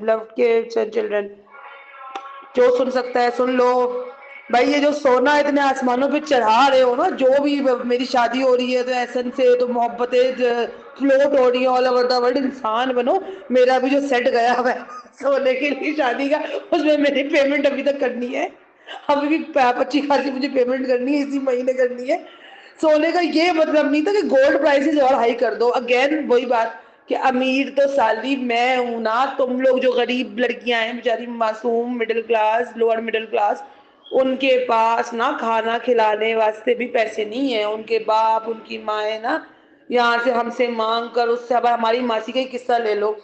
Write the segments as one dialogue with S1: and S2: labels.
S1: Beloved kids and children, जो सुन सकता है सुन लो भाई। ये जो सोना इतने आसमानों पे चढ़ा रहे हो ना, जो भी मेरी शादी हो रही है तो एहसन से तो मोहब्बतें फ्लोट हो रही है ऑल ओवर द वर्ल्ड, इंसान बनो। मेरा भी जो सेट गया हुआ है सोने के लिए शादी का, उसमें मेरी पेमेंट अभी तक करनी है। अभी भी अच्छी खासी मुझे पेमेंट करनी है, इसी महीने करनी है। सोने का ये मतलब नहीं था कि गोल्ड प्राइसेस और हाई कर दो। अगेन वही बात कि अमीर तो साली मैं हूं ना, तुम लोग जो गरीब लड़कियां हैं बेचारी मासूम middle class lower middle class, उनके पास ना खाना खिलाने वास्ते भी पैसे नहीं है। उनके बाप उनकी माए ना यहाँ से हमसे मांग कर, उससे अब हमारी मासी का ही किस्सा ले लो,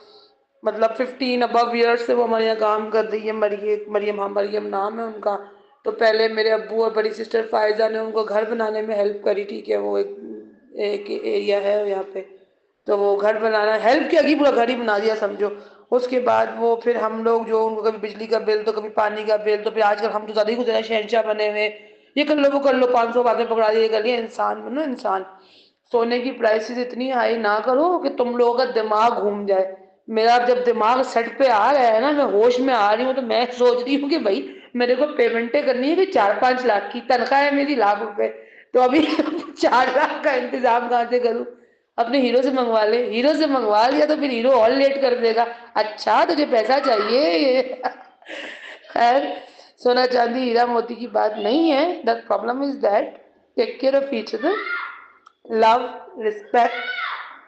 S1: मतलब 15 अबव ईयर्स से वो हमारे यहाँ काम कर रही है। मरियम, हाँ मरियम नाम है उनका। तो पहले मेरे अब्बू और बड़ी सिस्टर फायजा ने उनको घर बनाने में हेल्प करी, ठीक है। वो एक एरिया है यहाँ पे, तो वो घर बनाना हेल्प किया कि पूरा घर ही बना दिया समझो। उसके बाद वो फिर हम लोग जो उनको कभी बिजली का बिल तो कभी पानी का बिल, तो फिर आजकल हम तो ज़्यादा ही कुछ ज़्यादा शहनशाह बने हुए, ये कर लो वो कर लो, 500 बातें पकड़ा दी, ये कर लिया। इंसान बनो इंसान। सोने की प्राइसेस इतनी हाई ना करो कि तुम लोगों का दिमाग घूम जाए। मेरा जब दिमाग सेट पे आ गया है ना, मैं होश में आ रही हूँ, तो मैं सोच रही हूँ कि भाई मेरे को पेमेंटें करनी है कि 4-5 लाख की तनख्वाह है मेरी, लाख रुपए। तो अभी 4 लाख का इंतजाम कहाँ से करूँ? अपने हीरो से मंगवा ले, हीरो से मंगवा लिया तो फिर हीरो और लेट कर देगा। अच्छा तुझे पैसा चाहिए ये खैर, सोना चांदी हीरा मोती की बात नहीं है। The problem is that take care of each other, love, respect,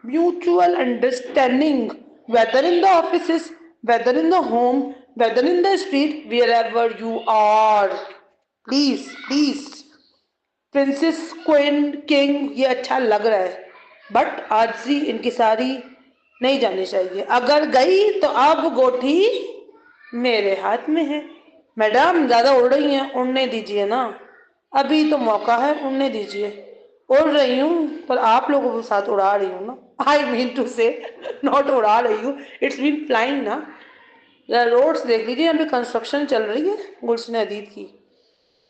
S1: mutual understanding, whether in the offices, whether in the home, whether in the street, wherever you are. Please, please. Princess queen king ये अच्छा लग रहा है, but RG इनकी सारी नहीं जानी चाहिए। अगर गई तो अब गोठी मेरे हाथ में है। मैडम ज्यादा उड़ रही हैं, उड़ने दीजिए ना, अभी तो मौका है, उड़ने दीजिए। उड़ रही हूँ पर आप लोगों के साथ उड़ा रही हूँ ना, आई मीन टू से नॉट उड़ा रही हूँ, इट्स बीन फ्लाइंग ना। रोड्स देख लीजिए, यहाँ पे कंस्ट्रक्शन चल रही है गुलशन हदीद की।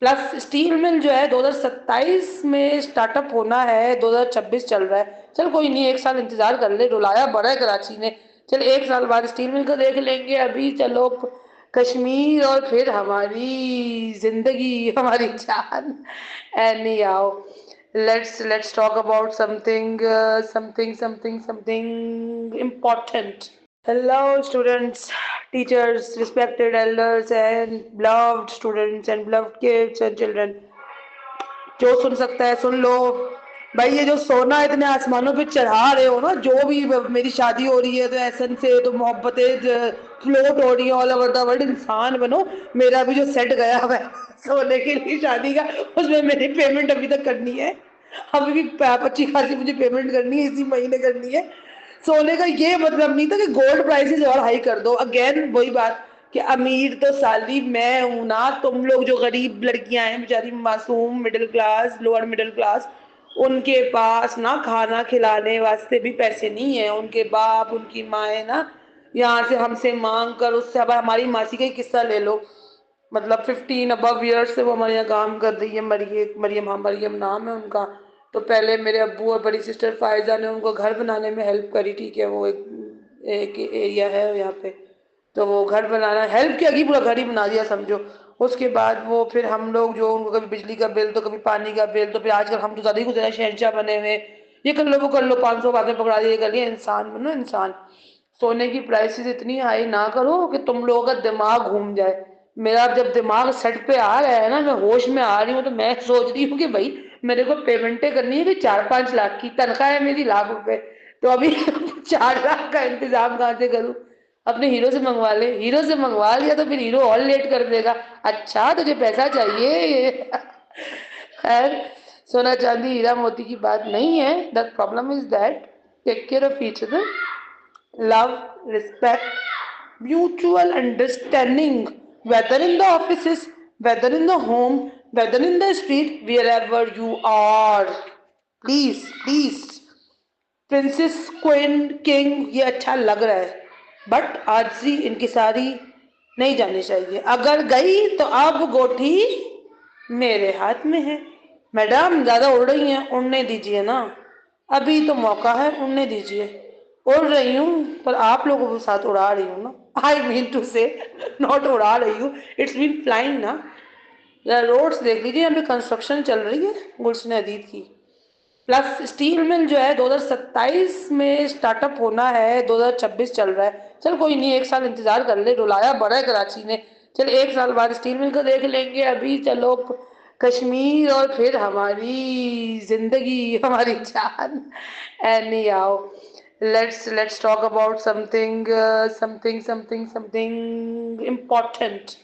S1: प्लस स्टील मिल जो है 2027 में स्टार्टअप होना है, 2026 चल रहा है। चल कोई नहीं, एक साल इंतजार कर ले, रुलाया बड़ा है कराची ने। चल एक साल बाद स्टील मिल का देख लेंगे। अभी चलो कश्मीर और फिर हमारी जिंदगी हमारी जान। एनी आओ, let's talk about something important. Hello, students, teachers, respected elders, and beloved students and beloved kids and children. जो सुन सकता है सुन लो भाई। ये जो सोना इतने आसमानों पे चढ़ा रहे हो ना, जो भी मेरी शादी हो रही है तो एहसन से तो मोहब्बतें फ्लोट हो रही है ऑल ओवर द वर्ल्ड, इंसान बनो। मेरा भी जो सेट गया हुआ है सोने के लिए शादी का, उसमें मेरी पेमेंट अभी तक करनी है। अभी भी अच्छी खासी मुझे पेमेंट करनी है, इसी महीने करनी है। सोने का ये मतलब नहीं था कि गोल्ड प्राइसेस और हाई कर दो। अगेन वही बात कि अमीर तो साली मैं हूं ना, तुम लोग जो गरीब लड़कियां हैं बेचारी मासूम middle class lower middle class, उनके पास ना खाना खिलाने वास्ते भी पैसे नहीं है। उनके बाप उनकी माए ना यहाँ से हमसे मांग कर, उससे अब हमारी मासी का ही किस्सा ले लो, मतलब 15 अबव ईयर्स से वो हमारे यहाँ काम कर रही है। मरियम, हाँ मरियम नाम है उनका। तो पहले मेरे अब्बू और बड़ी सिस्टर फायजा ने उनको घर बनाने में हेल्प करी, ठीक है। वो एक एरिया है यहाँ पे, तो वो घर बनाना हेल्प किया कि पूरा घर ही बना दिया समझो। उसके बाद वो फिर हम लोग जो उनको कभी बिजली का बिल तो कभी पानी का बिल, तो फिर आजकल हम तो ज़्यादा ही कुछ ज़्यादा शहनशाह बने हुए, ये कर लो वो कर लो, 500 बातें पकड़ा दी, ये कर लिया। इंसान बनो इंसान। सोने की प्राइसेस इतनी हाई ना करो कि तुम लोगों का दिमाग घूम जाए। मेरा जब दिमाग सेट पे आ गया है ना, मैं होश में आ रही हूँ, तो मैं सोच रही हूँ कि भाई मेरे को पेमेंटें करनी है कि 4-5 लाख की तनख्वाह है मेरी, लाख रुपए। तो अभी 4 लाख का इंतजाम कहाँ से करूँ? अपने हीरो से मंगवा ले, हीरो से मंगवा लिया तो फिर हीरो और लेट कर देगा। अच्छा तुझे पैसा चाहिए ये खैर, सोना चांदी हीरा मोती की बात नहीं है। The problem is that take care of each other, love, respect, mutual understanding, whether in the offices, whether in the home, whether in the street, wherever you are. Please, please. Princess queen king ये अच्छा लग रहा है, but RG इनकी सारी नहीं जानी चाहिए। अगर गई तो अब गोठी मेरे हाथ में है। मैडम ज्यादा उड़ रही हैं, उड़ने दीजिए ना, अभी तो मौका है, उड़ने दीजिए। उड़ रही हूँ, पर आप लोगों के साथ उड़ा रही हूँ ना, आई मीन टू से, नॉट उड़ा रही हूँ, इट्स मीन फ्लाइंग ना। या रोड्स देख लीजिए, यहाँ पे कंस्ट्रक्शन चल रही है गुलशन हदीद की। प्लस स्टील मिल जो है 2027 में स्टार्टअप होना है, 2026 चल रहा है। चल कोई नहीं, एक साल इंतजार कर ले, रुलाया बड़ा है कराची ने। चल एक साल बाद स्टील मिल को देख लेंगे, अभी चलो कश्मीर और फिर हमारी जिंदगी, हमारी जान। एनी आओ, let's talk about something, something important.